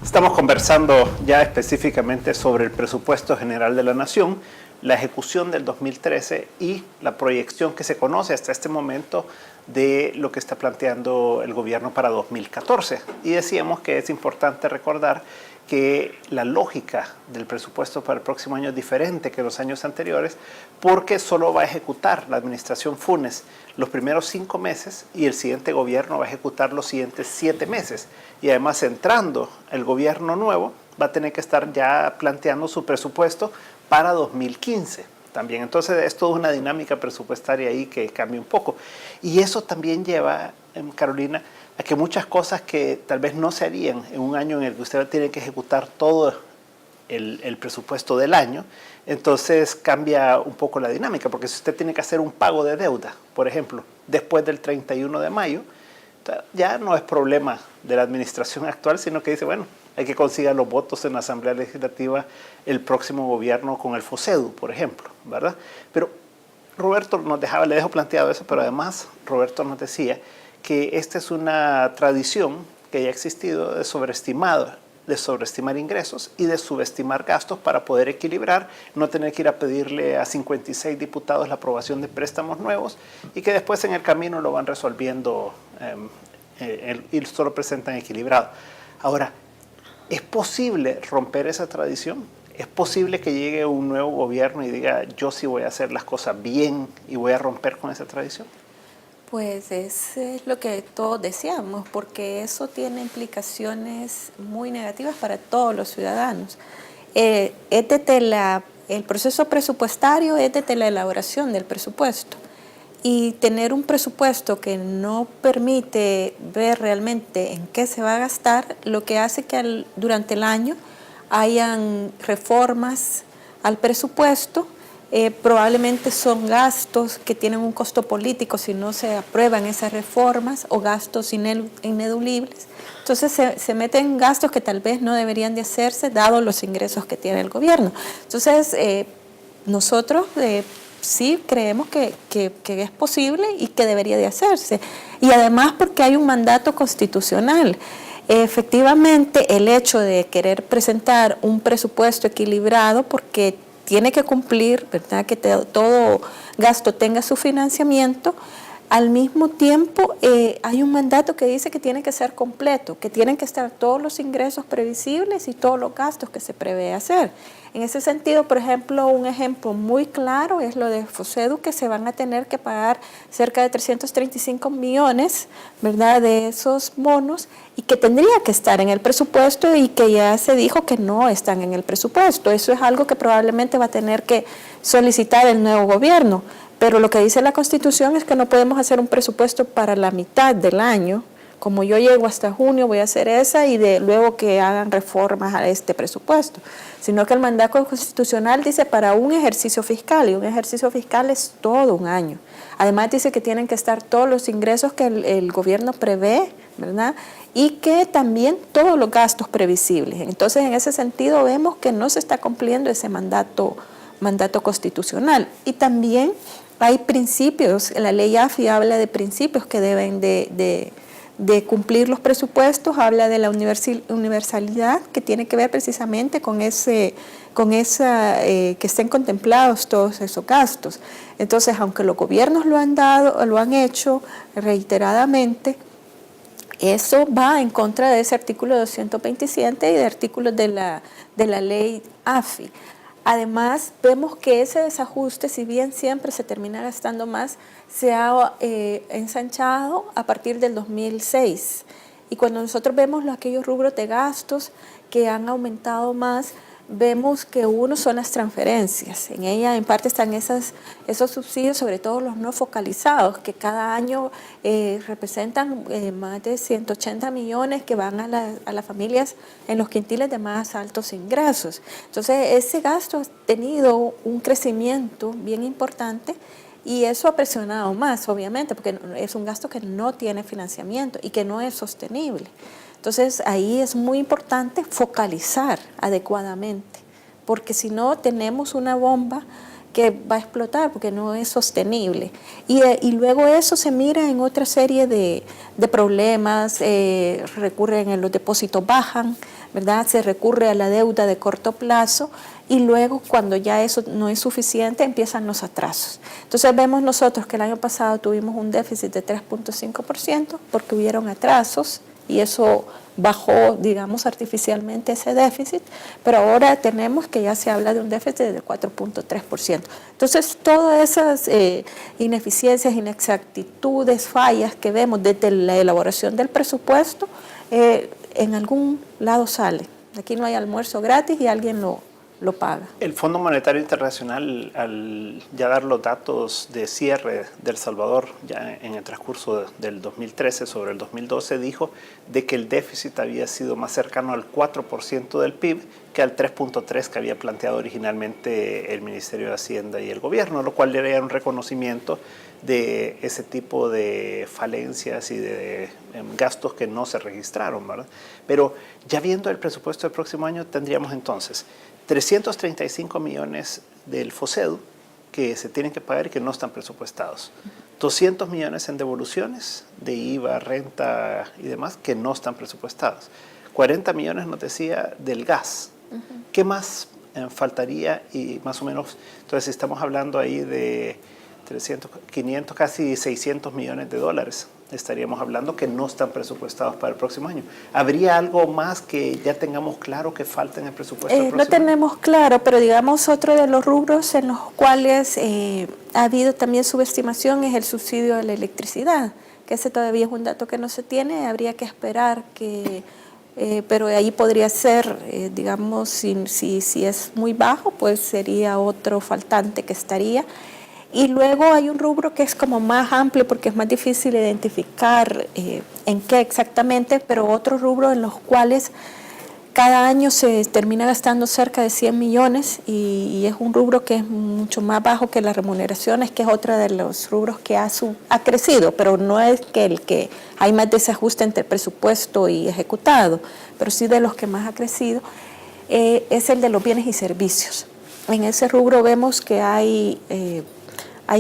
Estamos conversando ya específicamente sobre el presupuesto general de la Nación, la ejecución del 2013 y la proyección que se conoce hasta este momento de lo que está planteando el gobierno para 2014. Y decíamos que es importante recordar que la lógica del presupuesto para el próximo año es diferente que los años anteriores, porque solo va a ejecutar la administración Funes los primeros 5 meses y el siguiente gobierno va a ejecutar los siguientes 7 meses. Y además, entrando el gobierno nuevo, va a tener que estar ya planteando su presupuesto para 2015 también. Entonces es toda una dinámica presupuestaria ahí que cambia un poco. Y eso también lleva, Carolina, a que muchas cosas que tal vez no se harían en un año en el que usted tiene que ejecutar todo el presupuesto del año, entonces cambia un poco la dinámica, porque si usted tiene que hacer un pago de deuda, por ejemplo, después del 31 de mayo, ya no es problema de la administración actual, sino que dice, bueno, hay que conseguir los votos en la Asamblea Legislativa el próximo gobierno con el FOSEDU, por ejemplo, ¿verdad? Pero Roberto nos dejaba, le dejo planteado eso, pero además Roberto nos decía que esta es una tradición que ya ha existido de sobreestimar ingresos y de subestimar gastos para poder equilibrar, no tener que ir a pedirle a 56 diputados la aprobación de préstamos nuevos y que después en el camino lo van resolviendo y solo presentan equilibrado. Ahora, ¿es posible romper esa tradición? ¿Es posible que llegue un nuevo gobierno y diga, yo sí voy a hacer las cosas bien y voy a romper con esa tradición? Pues es lo que todos deseamos, porque eso tiene implicaciones muy negativas para todos los ciudadanos. El proceso presupuestario es desde la elaboración del presupuesto. Y tener un presupuesto que no permite ver realmente en qué se va a gastar, lo que hace que durante el año hayan reformas al presupuesto. Probablemente son gastos que tienen un costo político si no se aprueban esas reformas, o gastos ineludibles. Entonces se meten gastos que tal vez no deberían de hacerse dados los ingresos que tiene el gobierno. Entonces nosotros sí creemos que es posible y que debería de hacerse. Y además porque hay un mandato constitucional. Efectivamente, el hecho de querer presentar un presupuesto equilibrado, porque tiene que cumplir, ¿verdad?, que todo gasto tenga su financiamiento. Al mismo tiempo, hay un mandato que dice que tiene que ser completo, que tienen que estar todos los ingresos previsibles y todos los gastos que se prevé hacer. En ese sentido, por ejemplo, un ejemplo muy claro es lo de FOSEDU, que se van a tener que pagar cerca de 335 millones, ¿verdad?, de esos bonos, y que tendría que estar en el presupuesto y que ya se dijo que no están en el presupuesto. Eso es algo que probablemente va a tener que solicitar el nuevo gobierno. Pero lo que dice la Constitución es que no podemos hacer un presupuesto para la mitad del año. Como yo llego hasta junio, voy a hacer esa y luego que hagan reformas a este presupuesto. Sino que el mandato constitucional dice para un ejercicio fiscal, y un ejercicio fiscal es todo un año. Además dice que tienen que estar todos los ingresos que el gobierno prevé, ¿verdad?, y que también todos los gastos previsibles. Entonces, en ese sentido, vemos que no se está cumpliendo ese mandato constitucional. Y también hay principios, la ley AFI habla de principios que deben de cumplir los presupuestos, habla de la universalidad, que tiene que ver precisamente con que estén contemplados todos esos gastos. Entonces, aunque los gobiernos lo han hecho reiteradamente, eso va en contra de ese artículo 227 y de artículos de la ley AFI. Además, vemos que ese desajuste, si bien siempre se termina gastando más, se ha ensanchado a partir del 2006. Y cuando nosotros vemos aquellos rubros de gastos que han aumentado más, vemos que uno son las transferencias. En ella, en parte, están esos subsidios, sobre todo los no focalizados, que cada año representan más de 180 millones que van a las familias en los quintiles de más altos ingresos. Entonces, ese gasto ha tenido un crecimiento bien importante y eso ha presionado más, obviamente, porque es un gasto que no tiene financiamiento y que no es sostenible. Entonces, ahí es muy importante focalizar adecuadamente, porque si no tenemos una bomba que va a explotar porque no es sostenible. Y luego eso se mira en otra serie de problemas, recurren en los depósitos bajan, ¿verdad? Se recurre a la deuda de corto plazo y luego cuando ya eso no es suficiente empiezan los atrasos. Entonces vemos nosotros que el año pasado tuvimos un déficit de 3.5% porque hubieron atrasos y eso bajó, digamos, artificialmente ese déficit, pero ahora tenemos que ya se habla de un déficit de 4.3%. Entonces, todas esas ineficiencias, inexactitudes, fallas que vemos desde la elaboración del presupuesto, en algún lado sale. Aquí no hay almuerzo gratis y alguien lo paga. El Fondo Monetario Internacional, al ya dar los datos de cierre de El Salvador ya en el transcurso del 2013 sobre el 2012, dijo de que el déficit había sido más cercano al 4% del PIB que al 3.3% que había planteado originalmente el Ministerio de Hacienda y el gobierno, lo cual era un reconocimiento de ese tipo de falencias y de gastos que no se registraron, ¿verdad? Pero ya viendo el presupuesto del próximo año, tendríamos entonces 335 millones del FOSEDU que se tienen que pagar y que no están presupuestados. 200 millones en devoluciones de IVA, renta y demás que no están presupuestados. 40 millones, nos decía, del gas. ¿Qué más faltaría? Y más o menos, entonces estamos hablando ahí de 300, 500, casi 600 millones de dólares. Estaríamos hablando que no están presupuestados para el próximo año. ¿Habría algo más que ya tengamos claro que falta en el presupuesto del próximo No tenemos claro, pero digamos otro de los rubros en los cuales ha habido también subestimación es el subsidio de la electricidad, que ese todavía es un dato que no se tiene, habría que esperar que... pero ahí podría ser, digamos, si es muy bajo, pues sería otro faltante que estaría. Y luego hay un rubro que es como más amplio porque es más difícil identificar en qué exactamente, pero otro rubro en los cuales cada año se termina gastando cerca de 100 millones y es un rubro que es mucho más bajo que las remuneraciones, que es otro de los rubros que ha crecido, pero no es que el que hay más desajuste entre presupuesto y ejecutado, pero sí de los que más ha crecido, es el de los bienes y servicios. En ese rubro vemos que hay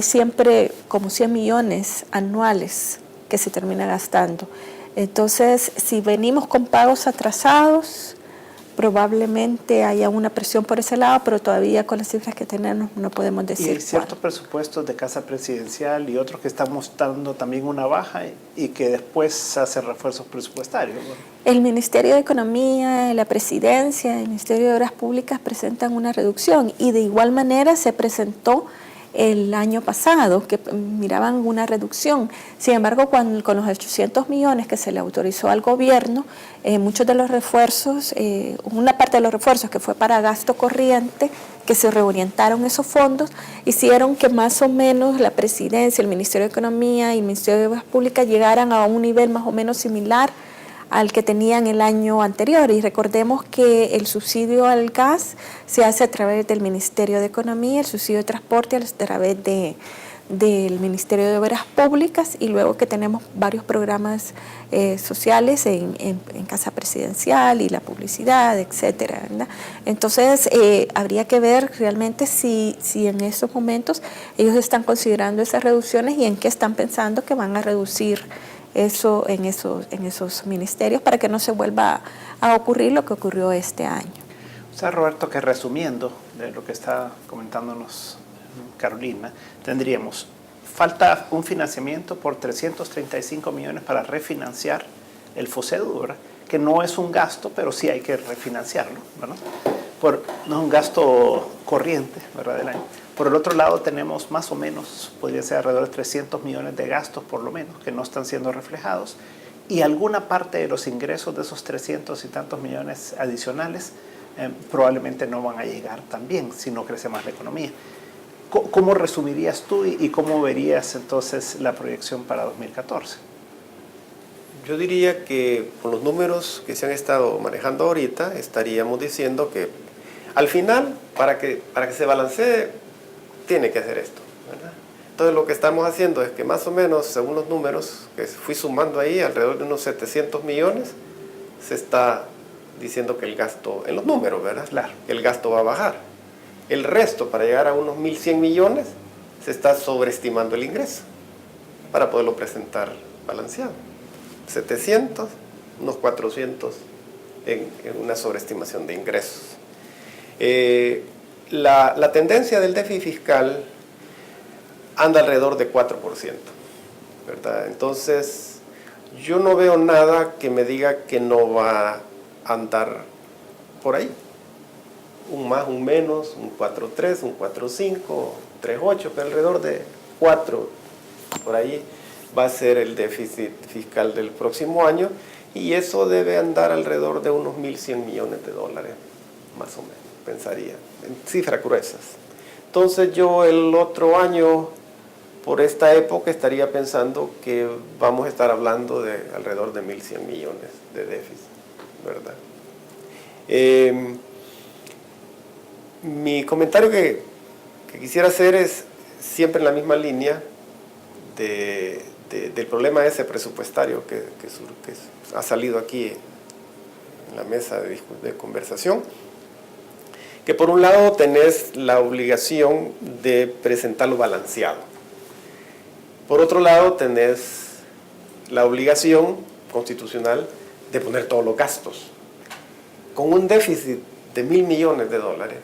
siempre como 100 millones anuales que se termina gastando. Entonces, si venimos con pagos atrasados, probablemente haya una presión por ese lado, pero todavía con las cifras que tenemos no podemos decir. Y hay ciertos presupuestos de Casa Presidencial y otros que están mostrando también una baja y que después se hacen refuerzos presupuestarios, ¿no? El Ministerio de Economía, la Presidencia, el Ministerio de Obras Públicas presentan una reducción y de igual manera se presentó el año pasado, que miraban una reducción. Sin embargo, con los 800 millones que se le autorizó al gobierno, muchos de los refuerzos, una parte de los refuerzos que fue para gasto corriente, que se reorientaron esos fondos, hicieron que más o menos la Presidencia, el Ministerio de Economía y el Ministerio de Obras Públicas llegaran a un nivel más o menos similar al que tenían el año anterior. Y recordemos que el subsidio al gas se hace a través del Ministerio de Economía, el subsidio de transporte a través del Ministerio de Obras Públicas y luego que tenemos varios programas sociales en Casa Presidencial y la publicidad, etcétera, ¿verdad? Entonces, habría que ver realmente si en estos momentos ellos están considerando esas reducciones y en qué están pensando que van a reducir eso en esos ministerios para que no se vuelva a ocurrir lo que ocurrió este año. O sea, Roberto, que resumiendo de lo que está comentándonos Carolina, tendríamos falta un financiamiento por 335 millones para refinanciar el FOSEDU, ¿verdad? Que no es un gasto, pero sí hay que refinanciarlo, ¿verdad? No es un gasto corriente, ¿verdad?, del año. Por el otro lado tenemos más o menos, podría ser alrededor de 300 millones de gastos por lo menos, que no están siendo reflejados, y alguna parte de los ingresos de esos 300 y tantos millones adicionales probablemente no van a llegar también si no crece más la economía. ¿Cómo resumirías tú y cómo verías entonces la proyección para 2014? Yo diría que con los números que se han estado manejando ahorita, estaríamos diciendo que al final, para que se balancee, tiene que hacer esto, ¿verdad? Entonces lo que estamos haciendo es que más o menos, según los números que fui sumando ahí, alrededor de unos 700 millones, se está diciendo que el gasto, en los números, ¿verdad? Claro. Que el gasto va a bajar. El resto, para llegar a unos 1.100 millones, se está sobreestimando el ingreso para poderlo presentar balanceado. 700, unos 400 en una sobreestimación de ingresos. La tendencia del déficit fiscal anda alrededor de 4%, ¿verdad? Entonces, yo no veo nada que me diga que no va a andar por ahí. Un más, un menos, un 4.3, un 4.5, 3.8, pero alrededor de 4, por ahí va a ser el déficit fiscal del próximo año, y eso debe andar alrededor de unos 1.100 millones de dólares, más o menos, pensaría, en cifras gruesas. Entonces yo el otro año, por esta época, estaría pensando que vamos a estar hablando de alrededor de 1.100 millones de déficit, ¿verdad? Mi comentario que quisiera hacer es siempre en la misma línea del problema ese presupuestario que ha salido aquí en la mesa de conversación, que por un lado tenés la obligación de presentarlo balanceado. Por otro lado tenés la obligación constitucional de poner todos los gastos. Con un déficit de 1.000 millones de dólares,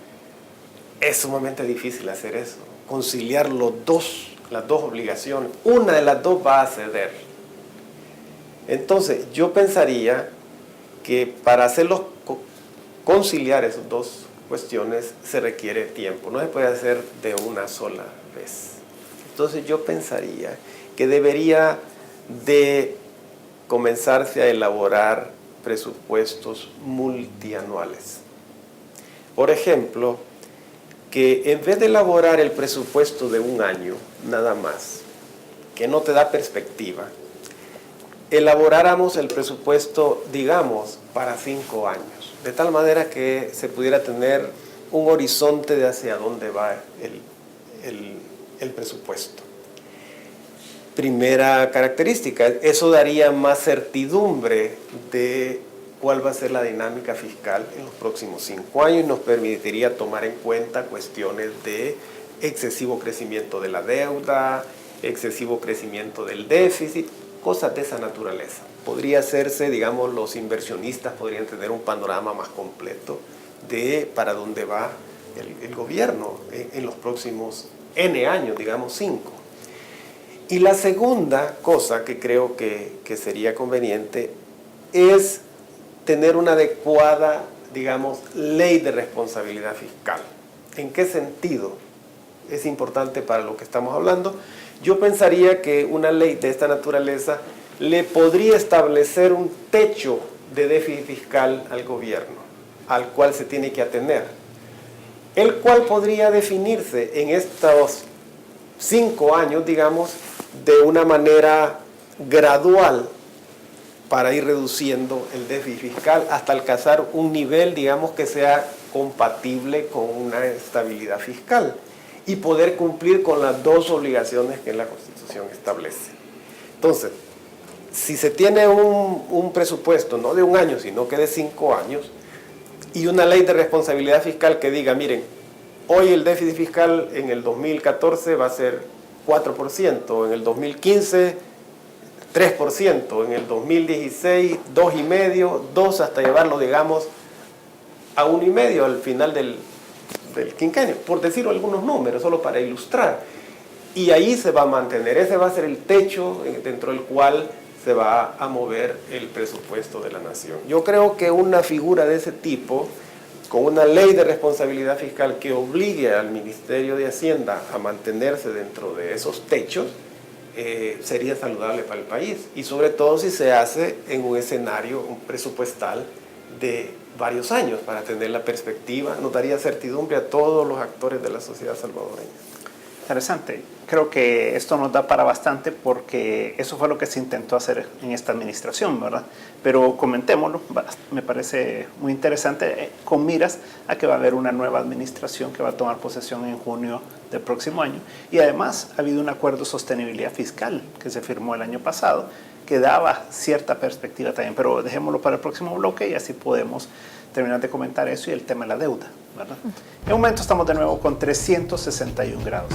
es sumamente difícil hacer eso, conciliar las dos obligaciones. Una de las dos va a ceder. Entonces, yo pensaría que para hacerlos conciliar esas dos cuestiones se requiere tiempo, no se puede hacer de una sola vez. Entonces, yo pensaría que debería de comenzarse a elaborar presupuestos multianuales. Por ejemplo, que en vez de elaborar el presupuesto de un año, nada más, que no te da perspectiva, elaboráramos el presupuesto, digamos, para 5 años, de tal manera que se pudiera tener un horizonte de hacia dónde va el presupuesto. Primera característica, eso daría más certidumbre de cuál va a ser la dinámica fiscal en los próximos 5 años y nos permitiría tomar en cuenta cuestiones de excesivo crecimiento de la deuda, excesivo crecimiento del déficit, cosas de esa naturaleza. Podría hacerse, digamos, los inversionistas podrían tener un panorama más completo de para dónde va el gobierno en los próximos N años, digamos 5. Y la segunda cosa que creo que sería conveniente es tener una adecuada, digamos, ley de responsabilidad fiscal. ¿En qué sentido es importante para lo que estamos hablando? Yo pensaría que una ley de esta naturaleza le podría establecer un techo de déficit fiscal al gobierno, al cual se tiene que atener, el cual podría definirse en estos 5 años, digamos, de una manera gradual para ir reduciendo el déficit fiscal hasta alcanzar un nivel, digamos, que sea compatible con una estabilidad fiscal y poder cumplir con las dos obligaciones que la Constitución establece. Entonces, si se tiene un presupuesto no de un año, sino que de 5 años, y una ley de responsabilidad fiscal que diga, miren, hoy el déficit fiscal en el 2014 va a ser 4%, en el 2015 3%, en el 2016 2,5%, 2% hasta llevarlo, digamos, a 1,5% al final del quinquenio, por decir algunos números, solo para ilustrar. Y ahí se va a mantener, ese va a ser el techo dentro del cual se va a mover el presupuesto de la nación. Yo creo que una figura de ese tipo, con una ley de responsabilidad fiscal que obligue al Ministerio de Hacienda a mantenerse dentro de esos techos, sería saludable para el país. Y sobre todo si se hace en un escenario presupuestal de varios años, para tener la perspectiva, nos daría certidumbre a todos los actores de la sociedad salvadoreña. Interesante. Creo que esto nos da para bastante porque eso fue lo que se intentó hacer en esta administración, ¿verdad? Pero comentémoslo, me parece muy interesante con miras a que va a haber una nueva administración que va a tomar posesión en junio del próximo año. Y además ha habido un acuerdo de sostenibilidad fiscal que se firmó el año pasado que daba cierta perspectiva también, pero dejémoslo para el próximo bloque y así podemos terminar de comentar eso y el tema de la deuda, ¿verdad? En un momento estamos de nuevo con 361 grados.